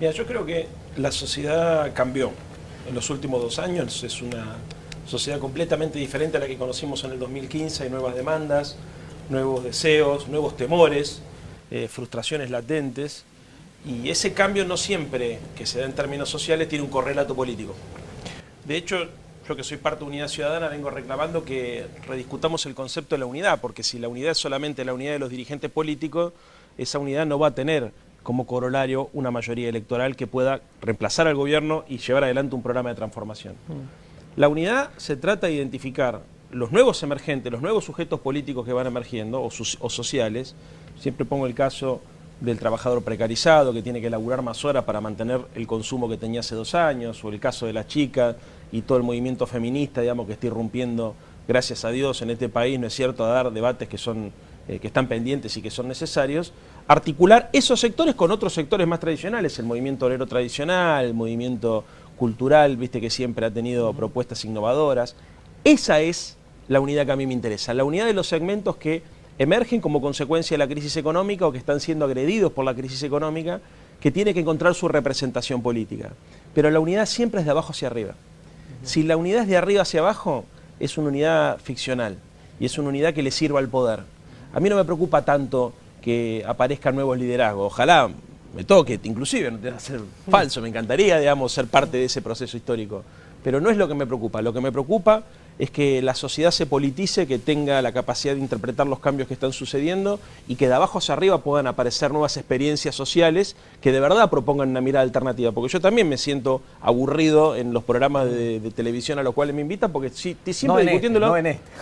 Mira, yo creo que la sociedad cambió en los últimos 2 años. Es una sociedad completamente diferente a la que conocimos en el 2015. Hay nuevas demandas, nuevos deseos, nuevos temores, frustraciones latentes. Y ese cambio no siempre, que se da en términos sociales, tiene un correlato político. De hecho, yo que soy parte de Unidad Ciudadana vengo reclamando que rediscutamos el concepto de la unidad, porque si la unidad es solamente la unidad de los dirigentes políticos, esa unidad no va a tener como corolario una mayoría electoral que pueda reemplazar al gobierno y llevar adelante un programa de transformación. La unidad se trata de identificar los nuevos emergentes, los nuevos sujetos políticos que van emergiendo, o sociales. Siempre pongo el caso del trabajador precarizado que tiene que laburar más horas para mantener el consumo que tenía hace 2 años, o el caso de la chica y todo el movimiento feminista, digamos, que está irrumpiendo, gracias a Dios, en este país, ¿no es cierto?, a dar debates que están pendientes y que son necesarios, articular esos sectores con otros sectores más tradicionales, el movimiento obrero tradicional, el movimiento cultural, viste que siempre ha tenido propuestas innovadoras. Esa es la unidad que a mí me interesa, la unidad de los segmentos que emergen como consecuencia de la crisis económica o que están siendo agredidos por la crisis económica, que tiene que encontrar su representación política. Pero la unidad siempre es de abajo hacia arriba. Si la unidad es de arriba hacia abajo, es una unidad ficcional y es una unidad que le sirva al poder. A mí no me preocupa tanto que aparezcan nuevos liderazgos. Ojalá me toque, inclusive, no tiene que ser falso, me encantaría, digamos, ser parte de ese proceso histórico. Pero no es lo que me preocupa. Lo que me preocupa es que la sociedad se politice, que tenga la capacidad de interpretar los cambios que están sucediendo y que de abajo hacia arriba puedan aparecer nuevas experiencias sociales que de verdad propongan una mirada alternativa. Porque yo también me siento aburrido en los programas de televisión a los cuales me invitan, porque siempre no discutiéndolo.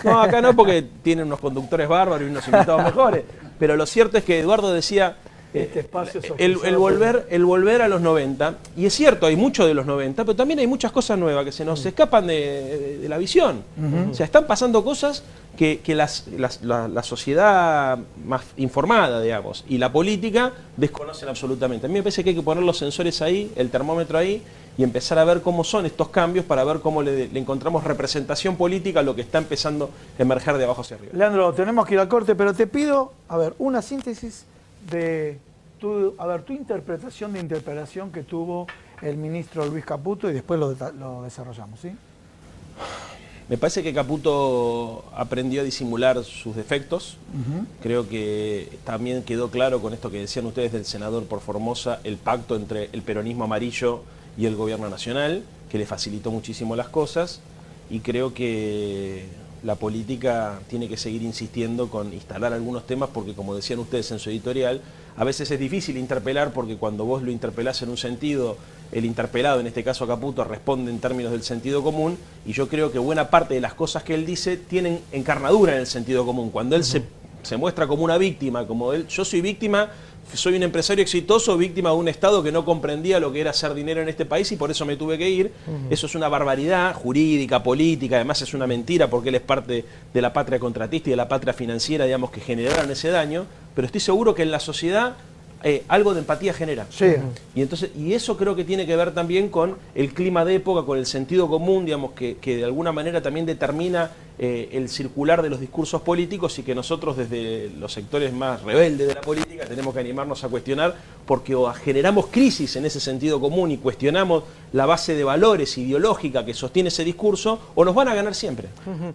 No, acá no, porque tienen unos conductores bárbaros y unos invitados mejores. Pero lo cierto es que Eduardo decía, el volver a los 90, y es cierto, hay mucho de los 90, pero también hay muchas cosas nuevas que se nos escapan de la visión. O sea, están pasando cosas que la sociedad más informada, digamos, y la política desconocen absolutamente. A mí me parece que hay que poner los sensores ahí, el termómetro ahí, y empezar a ver cómo son estos cambios para ver cómo le encontramos representación política a lo que está empezando a emerger de abajo hacia arriba. Leandro, tenemos que ir al corte, pero te pido, a ver, una síntesis de tu interpretación de interpelación que tuvo el ministro Luis Caputo y después lo desarrollamos, ¿sí? Me parece que Caputo aprendió a disimular sus defectos. Creo que también quedó claro con esto que decían ustedes del senador por Formosa, el pacto entre el peronismo amarillo y el gobierno nacional, que le facilitó muchísimo las cosas, y creo que la política tiene que seguir insistiendo con instalar algunos temas, porque como decían ustedes en su editorial, a veces es difícil interpelar porque cuando vos lo interpelás en un sentido, el interpelado, en este caso Caputo, responde en términos del sentido común, y yo creo que buena parte de las cosas que él dice tienen encarnadura en el sentido común. Cuando él se muestra como una víctima, como él, yo soy víctima, soy un empresario exitoso, víctima de un Estado que no comprendía lo que era hacer dinero en este país y por eso me tuve que ir. Eso es una barbaridad jurídica, política, además es una mentira porque él es parte de la patria contratista y de la patria financiera, digamos, que generaron ese daño, pero estoy seguro que en la sociedad algo de empatía genera. Sí. Y eso creo que tiene que ver también con el clima de época, con el sentido común, digamos, que de alguna manera también determina el circular de los discursos políticos, y que nosotros desde los sectores más rebeldes de la política tenemos que animarnos a cuestionar, porque o generamos crisis en ese sentido común y cuestionamos la base de valores ideológica que sostiene ese discurso, o nos van a ganar siempre.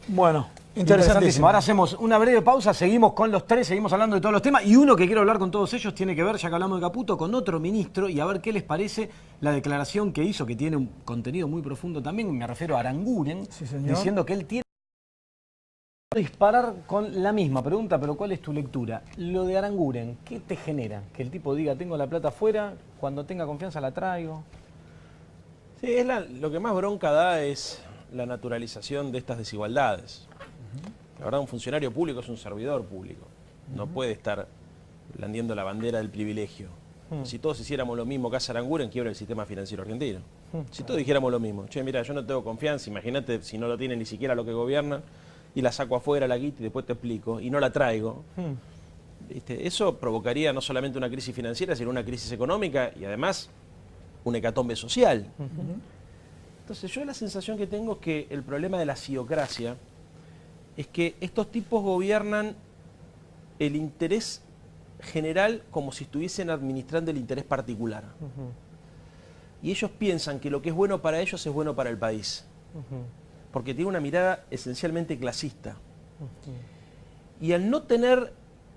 Bueno, interesantísimo. Ahora hacemos una breve pausa, seguimos con los tres, seguimos hablando de todos los temas, y uno que quiero hablar con todos ellos tiene que ver, ya que hablamos de Caputo, con otro ministro, y a ver qué les parece la declaración que hizo, que tiene un contenido muy profundo también, me refiero a Aranguren, diciendo que él tiene que disparar con la misma pregunta, pero ¿cuál es tu lectura? Lo de Aranguren, ¿qué te genera? Que el tipo diga, tengo la plata afuera, cuando tenga confianza la traigo. Sí, lo que más bronca da es la naturalización de estas desigualdades. La verdad, un funcionario público es un servidor público. No puede estar blandiendo la bandera del privilegio. Si todos hiciéramos lo mismo que hace Aranguren, quiebra el sistema financiero argentino. Si todos dijéramos lo mismo, che, mira, yo no tengo confianza, imagínate si no lo tienen ni siquiera lo que gobiernan, y la saco afuera, la guita, y después te explico, y no la traigo. Eso provocaría no solamente una crisis financiera, sino una crisis económica y además una hecatombe social. Entonces yo la sensación que tengo es que el problema de la sidocracia es que estos tipos gobiernan el interés general como si estuviesen administrando el interés particular. y ellos piensan que lo que es bueno para ellos es bueno para el país. Porque tiene una mirada esencialmente clasista. Y al no tener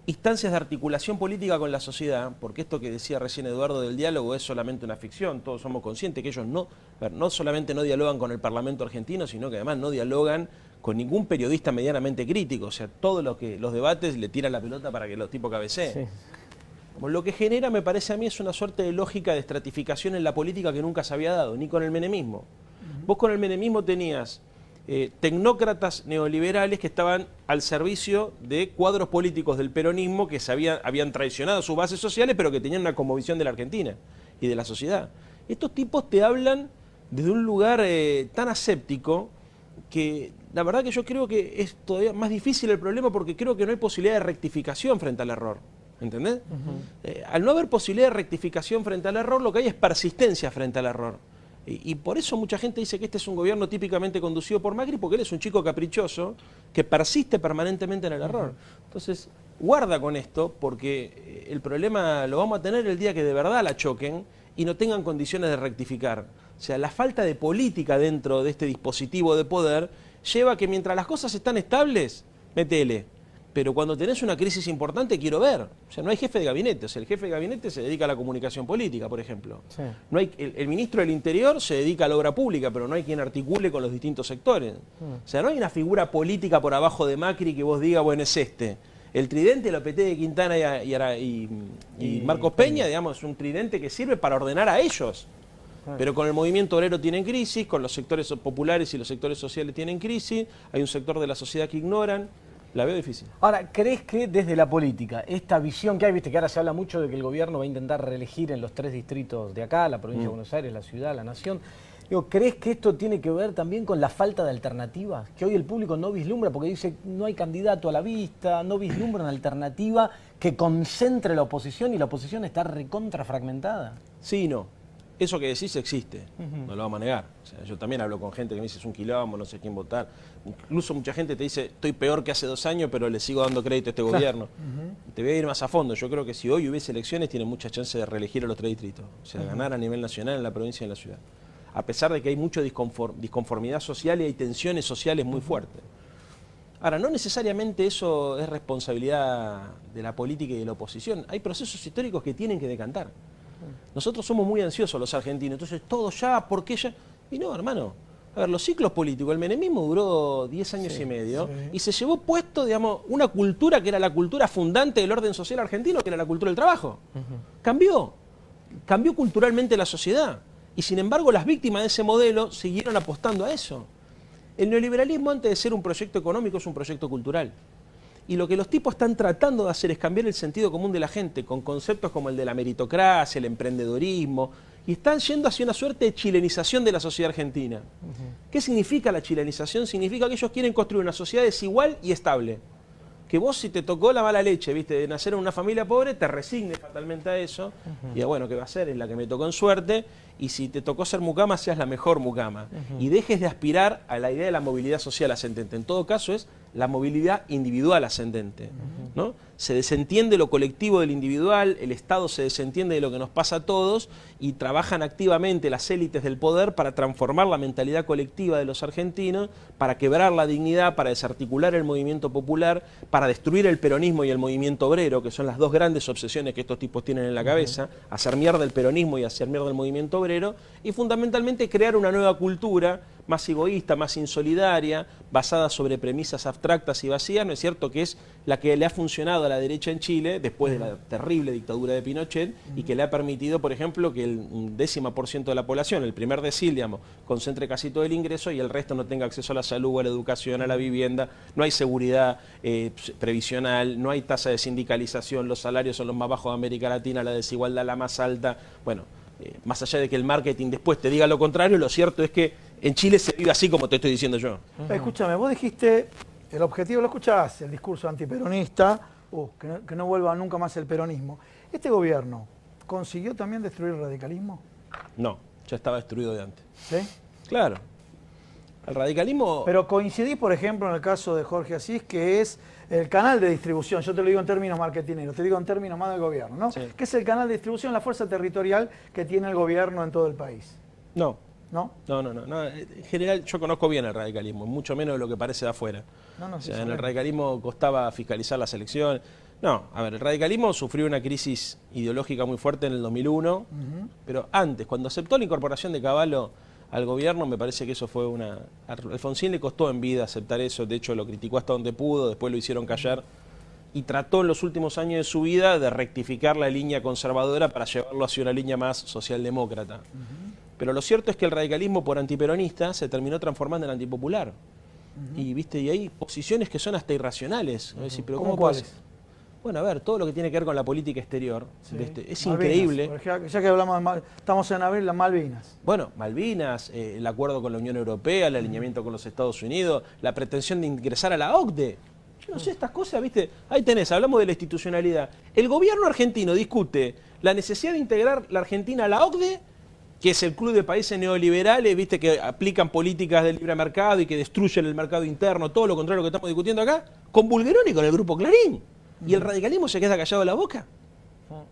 instancias de articulación política con la sociedad, porque esto que decía recién Eduardo del diálogo es solamente una ficción, todos somos conscientes que ellos no solamente no dialogan con el Parlamento argentino, sino que además no dialogan con ningún periodista medianamente crítico, o sea, todo lo que los debates le tiran la pelota para que los tipos cabeceen. Sí. Lo que genera, me parece a mí, es una suerte de lógica de estratificación en la política que nunca se había dado, ni con el menemismo. Vos con el menemismo tenías tecnócratas neoliberales que estaban al servicio de cuadros políticos del peronismo que habían traicionado sus bases sociales, pero que tenían una cosmovisión de la Argentina y de la sociedad. Estos tipos te hablan desde un lugar tan aséptico que la verdad que yo creo que es todavía más difícil el problema, porque creo que no hay posibilidad de rectificación frente al error. ¿Entendés? Al no haber posibilidad de rectificación frente al error, lo que hay es persistencia frente al error. Y por eso mucha gente dice que este es un gobierno típicamente conducido por Macri, porque él es un chico caprichoso que persiste permanentemente en el error. Entonces, guarda con esto, porque el problema lo vamos a tener el día que de verdad la choquen y no tengan condiciones de rectificar. O sea, la falta de política dentro de este dispositivo de poder lleva a que mientras las cosas están estables, métele. Pero cuando tenés una crisis importante, quiero ver. O sea, no hay jefe de gabinete. O sea, el jefe de gabinete se dedica a la comunicación política, por ejemplo. Sí. No hay, el ministro del Interior se dedica a la obra pública, pero no hay quien articule con los distintos sectores. O sea, no hay una figura política por abajo de Macri que vos digas, bueno, es este. El tridente, el OPT de Quintana y Marcos Peña, digamos, es un tridente que sirve para ordenar a ellos. Pero con el movimiento obrero tienen crisis, con los sectores populares y los sectores sociales tienen crisis, hay un sector de la sociedad que ignoran. La veo difícil. Ahora, ¿crees que desde la política, esta visión que hay, viste que ahora se habla mucho de que el gobierno va a intentar reelegir en los 3 distritos de acá, la provincia de Buenos Aires, la ciudad, la nación? Digo, ¿crees que esto tiene que ver también con la falta de alternativas? Que hoy el público no vislumbra, porque dice no hay candidato a la vista, no vislumbra una alternativa que concentre la oposición y la oposición está recontra fragmentada. Sí y no. Eso que decís existe, no lo vamos a negar. O sea, yo también hablo con gente que me dice es un quilombo, no sé quién votar. Incluso mucha gente te dice estoy peor que hace 2 años, pero le sigo dando crédito a este gobierno. Te voy a ir más a fondo. Yo creo que si hoy hubiese elecciones, tiene muchas chances de reelegir a los 3 distritos. O sea, ganar a nivel nacional en la provincia y en la ciudad. A pesar de que hay mucha disconformidad social y hay tensiones sociales muy fuertes. Ahora, no necesariamente eso es responsabilidad de la política y de la oposición. Hay procesos históricos que tienen que decantar. Nosotros somos muy ansiosos los argentinos, entonces todo ya, ¿por qué ya? Y no, hermano. A ver, los ciclos políticos, el menemismo duró 10 años y medio y se llevó puesto, digamos, una cultura que era la cultura fundante del orden social argentino, que era la cultura del trabajo. Cambió culturalmente la sociedad y sin embargo las víctimas de ese modelo siguieron apostando a eso. El neoliberalismo, antes de ser un proyecto económico, es un proyecto cultural. Y lo que los tipos están tratando de hacer es cambiar el sentido común de la gente con conceptos como el de la meritocracia, el emprendedorismo, y están yendo hacia una suerte de chilenización de la sociedad argentina. ¿Qué significa la chilenización? Significa que ellos quieren construir una sociedad desigual y estable. Que vos, si te tocó la mala leche, viste, de nacer en una familia pobre, te resignes fatalmente a eso. Y bueno, ¿qué va a ser? Es la que me tocó en suerte. Y si te tocó ser mucama, seas la mejor mucama. Y dejes de aspirar a la idea de la movilidad social ascendente. En todo caso es la movilidad individual ascendente, ¿no? Se desentiende lo colectivo del individual, el Estado se desentiende de lo que nos pasa a todos y trabajan activamente las élites del poder para transformar la mentalidad colectiva de los argentinos, para quebrar la dignidad, para desarticular el movimiento popular, para destruir el peronismo y el movimiento obrero, que son las dos grandes obsesiones que estos tipos tienen en la cabeza, hacer mierda el peronismo y hacer mierda el movimiento obrero, y fundamentalmente crear una nueva cultura más egoísta, más insolidaria, basada sobre premisas abstractas y vacías, ¿no es cierto?, que es la que le ha funcionado a la derecha en Chile después de la terrible dictadura de Pinochet y que le ha permitido, por ejemplo, que el 10% de la población, el primer decil, digamos, concentre casi todo el ingreso y el resto no tenga acceso a la salud, a la educación, a la vivienda, no hay seguridad previsional, no hay tasa de sindicalización, los salarios son los más bajos de América Latina, la desigualdad la más alta, bueno, más allá de que el marketing después te diga lo contrario, lo cierto es que en Chile se vive así como te estoy diciendo yo. Escúchame, vos dijiste, el objetivo, lo escuchás, el discurso antiperonista, que no vuelva nunca más el peronismo. ¿Este gobierno consiguió también destruir el radicalismo? No, ya estaba destruido de antes. ¿Sí? Claro. El radicalismo... Pero coincidís, por ejemplo, en el caso de Jorge Asís, que es el canal de distribución, yo te lo digo en términos marketineros, te digo en términos más del gobierno, ¿no? Sí. Que es el canal de distribución, la fuerza territorial que tiene el gobierno en todo el país. No. ¿No? No. En general, yo conozco bien el radicalismo, mucho menos de lo que parece de afuera. No, sí, en el sabemos. radicalismo costaba fiscalizar las elecciones. No, a ver, el radicalismo sufrió una crisis ideológica muy fuerte en el 2001, pero antes, cuando aceptó la incorporación de Cavallo al gobierno, me parece que eso fue una... A Alfonsín le costó en vida aceptar eso, de hecho lo criticó hasta donde pudo, después lo hicieron callar, y trató en los últimos años de su vida de rectificar la línea conservadora para llevarlo hacia una línea más socialdemócrata. Pero lo cierto es que el radicalismo por antiperonista se terminó transformando en antipopular. Y viste, y hay posiciones que son hasta irracionales. Decir, pero ¿Cómo puedes? cuáles? Bueno, a ver, todo lo que tiene que ver con la política exterior, Sí. es Malvinas, increíble. por ejemplo, ya que hablamos de estamos en abril, las Malvinas. Bueno, Malvinas, el acuerdo con la Unión Europea, el alineamiento con los Estados Unidos, la pretensión de ingresar a la OCDE. Yo no sé, estas cosas, viste, ahí tenés, hablamos de la institucionalidad. El gobierno argentino discute la necesidad de integrar la Argentina a la OCDE, que es el club de países neoliberales, viste, que aplican políticas del libre mercado y que destruyen el mercado interno, todo lo contrario que estamos discutiendo acá, con Bulgeroni y con el Grupo Clarín. Y el radicalismo se queda callado la boca.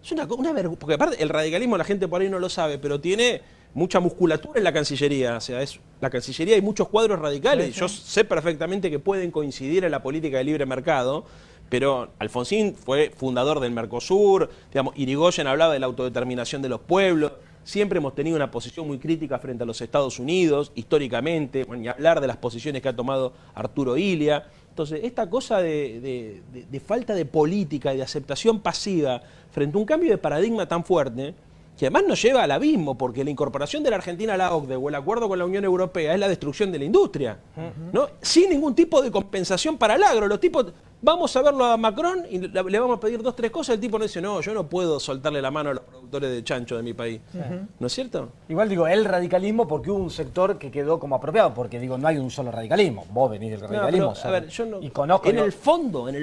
Es una vergüenza, porque aparte el radicalismo la gente por ahí no lo sabe, pero tiene mucha musculatura en la Cancillería, o sea, la Cancillería hay muchos cuadros radicales, yo sé perfectamente que pueden coincidir en la política de libre mercado, pero Alfonsín fue fundador del Mercosur, digamos, Irigoyen hablaba de la autodeterminación de los pueblos. Siempre hemos tenido una posición muy crítica frente a los Estados Unidos, históricamente, bueno, ni hablar de las posiciones que ha tomado Arturo Illia. Entonces, esta cosa de falta de política y de aceptación pasiva frente a un cambio de paradigma tan fuerte, que además nos lleva al abismo, porque la incorporación de la Argentina a la OCDE o el acuerdo con la Unión Europea es la destrucción de la industria, ¿no? Sin ningún tipo de compensación para el agro. Los tipos, vamos a verlo a Macron y le vamos a pedir 2 o 3 cosas, el tipo nos dice, no, yo no puedo soltarle la mano a los productores de chancho de mi país. ¿No es cierto? Igual digo, el radicalismo porque hubo un sector que quedó como apropiado, porque digo, no hay un solo radicalismo. Vos venís del radicalismo. No, pero, a ver, yo no, y conozco... en el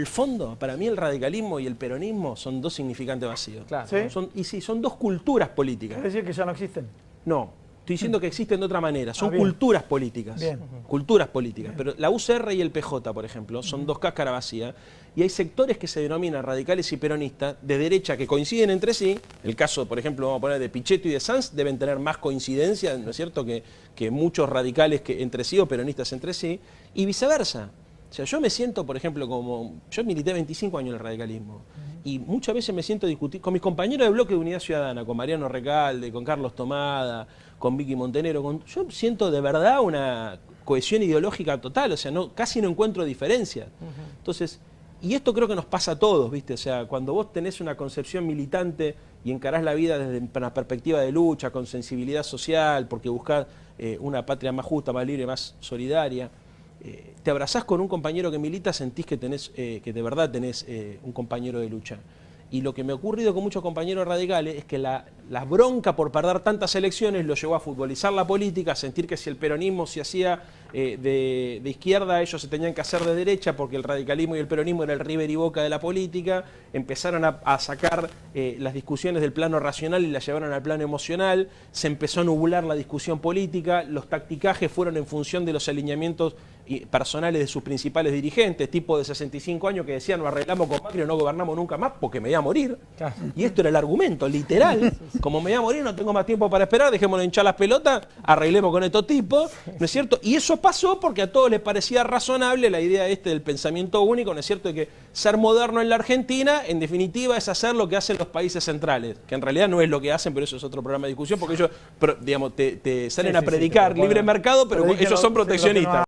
fondo, para mí el radicalismo y el peronismo son 2 significantes vacíos. Claro. ¿Sí? Son 2 culturas políticas. Es decir, que ya no existen. No, estoy diciendo que existen de otra manera. Son bien. culturas políticas. Bien. Culturas políticas. Pero la UCR y el PJ, por ejemplo, son 2 cáscaras vacías. Y hay sectores que se denominan radicales y peronistas de derecha que coinciden entre sí. El caso, por ejemplo, vamos a poner de Pichetto y de Sanz, deben tener más coincidencia, ¿no es cierto?, que muchos radicales que entre sí o peronistas entre sí. Y viceversa. O sea, yo me siento, por ejemplo, como... Yo milité 25 años en el radicalismo. Y muchas veces me siento a discutir con mis compañeros de bloque de Unidad Ciudadana, con Mariano Recalde, con Carlos Tomada, con Vicky Montenegro. Yo siento de verdad una cohesión ideológica total, o sea, casi no encuentro diferencias. Entonces, y esto creo que nos pasa a todos, ¿viste? O sea, cuando vos tenés una concepción militante y encarás la vida desde una perspectiva de lucha, con sensibilidad social, porque buscás una patria más justa, más libre, más solidaria, te abrazás con un compañero que milita, sentís que de verdad tenés un compañero de lucha. Y lo que me ha ocurrido con muchos compañeros radicales es que la bronca por perder tantas elecciones lo llevó a futbolizar la política, a sentir que si el peronismo se hacía de izquierda, ellos se tenían que hacer de derecha, porque el radicalismo y el peronismo era el River y Boca de la política. Empezaron a sacar las discusiones del plano racional y las llevaron al plano emocional. Se empezó a nublar la discusión política. Los tacticajes fueron en función de los alineamientos personales de sus principales dirigentes, tipo de 65 años que decían, nos arreglamos con Macri o no gobernamos nunca más porque me voy a morir. Claro. Y esto era el argumento, literal. Como me voy a morir, no tengo más tiempo para esperar, dejémonos hinchar las pelotas, arreglemos con estos tipos, ¿no es cierto? Y eso pasó porque a todos les parecía razonable la idea del pensamiento único, ¿no es cierto? De que ser moderno en la Argentina, en definitiva, es hacer lo que hacen los países centrales, que en realidad no es lo que hacen, pero eso es otro programa de discusión, porque ellos, digamos, te salen a predicar libre mercado, pero ellos son proteccionistas.